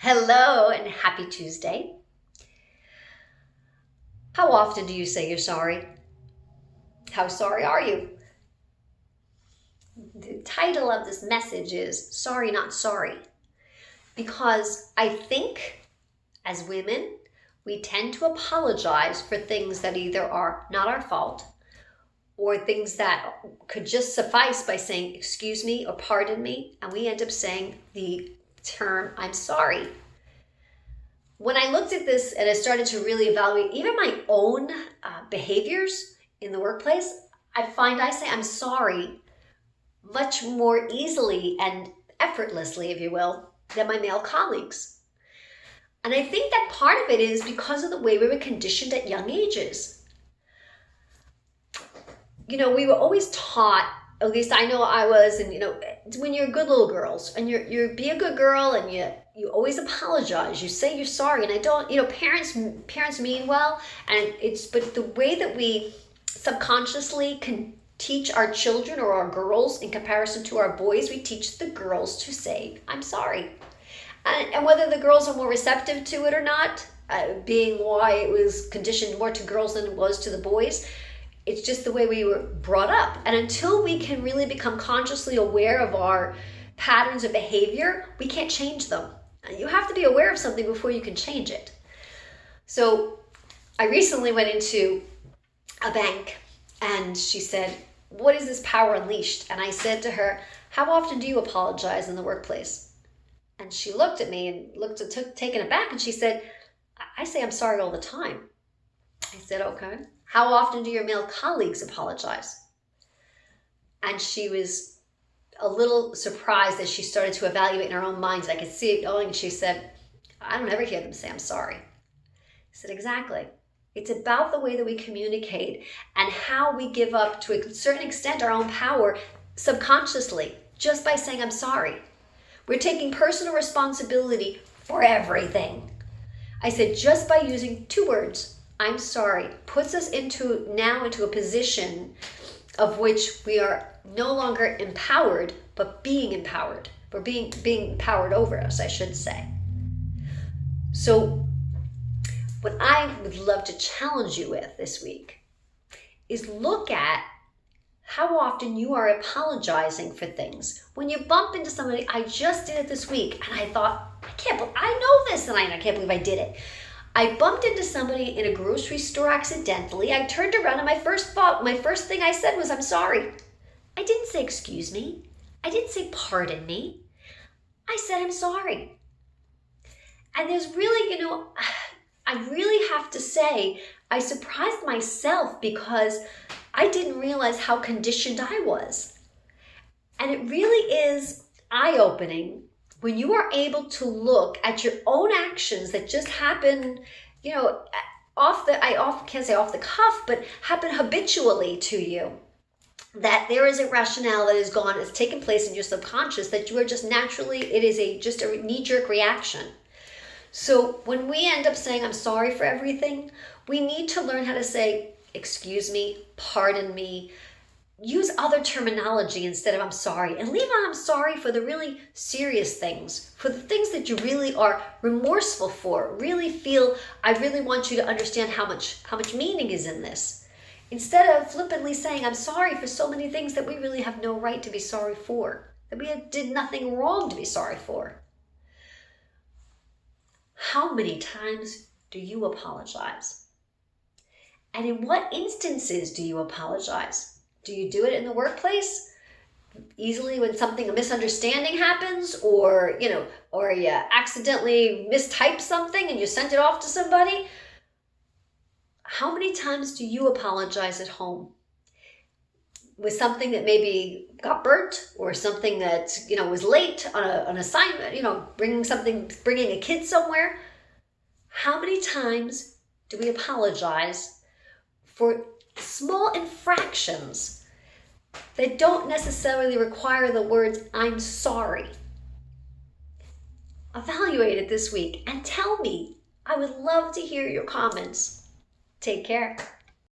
Hello and happy Tuesday. How often do you say you're sorry? How sorry are you? The title of this message is Sorry, Not Sorry, because I think as women, we tend to apologize for things that either are not our fault or things that could just suffice by saying, excuse me or pardon me, and we end up saying the term, I'm sorry. When I looked at this and I started to really evaluate even my own behaviors in the workplace, I find I say I'm sorry much more easily and effortlessly, if you will, than my male colleagues. And I think that part of it is because of the way we were conditioned at young ages. You know, we were always taught, at least I know I was, and when you're good little girls and you be a good girl and you always apologize, you say you're sorry, and I don't, parents mean well, and but the way that we subconsciously can teach our children or our girls in comparison to our boys, we teach the girls to say, I'm sorry. And whether the girls are more receptive to it or not, being why it was conditioned more to girls than it was to the boys, it's just the way we were brought up. And until we can really become consciously aware of our patterns of behavior, we can't change them. You have to be aware of something before you can change it. So I recently went into a bank and she said, what is this power unleashed? And I said to her, how often do you apologize in the workplace? And she looked at me and taken aback, and she said, I say I'm sorry all the time. I said, okay. How often do your male colleagues apologize? And she was a little surprised as she started to evaluate in her own mind. I could see it going. And she said, I don't ever hear them say I'm sorry. I said, exactly. It's about the way that we communicate and how we give up, to a certain extent, our own power subconsciously just by saying I'm sorry. We're taking personal responsibility for everything. I said, just by using 2 words, I'm sorry, puts us into a position of which we are no longer empowered, but being empowered. We're being powered over us, I should say. So what I would love to challenge you with this week is look at how often you are apologizing for things. When you bump into somebody, I just did it this week, and I thought, I know this, and I can't believe I did it. I bumped into somebody in a grocery store accidentally. I turned around and my first thing I said was, I'm sorry. I didn't say, excuse me. I didn't say, pardon me. I said, I'm sorry. And there's really, I really have to say, I surprised myself because I didn't realize how conditioned I was. And it really is eye-opening when you are able to look at your own actions that just happen, I can't say off the cuff, but happen habitually to you. That there is a rationale that has taken place in your subconscious that you are just naturally, it is just a knee-jerk reaction. So when we end up saying, I'm sorry for everything, we need to learn how to say, excuse me, pardon me, use other terminology instead of I'm sorry, and leave on I'm sorry for the really serious things, for the things that you really are remorseful for, really feel, I really want you to understand how much meaning is in this. Instead of flippantly saying I'm sorry for so many things that we really have no right to be sorry for, that we did nothing wrong to be sorry for. How many times do you apologize? And in what instances do you apologize? Do you do it in the workplace? Easily when a misunderstanding happens, or you accidentally mistype something and you sent it off to somebody? How many times do you apologize at home? With something that maybe got burnt, or something that, was late on an assignment, bringing a kid somewhere. How many times do we apologize for small infractions that don't necessarily require the words, I'm sorry? Evaluate it this week and tell me. I would love to hear your comments. Take care.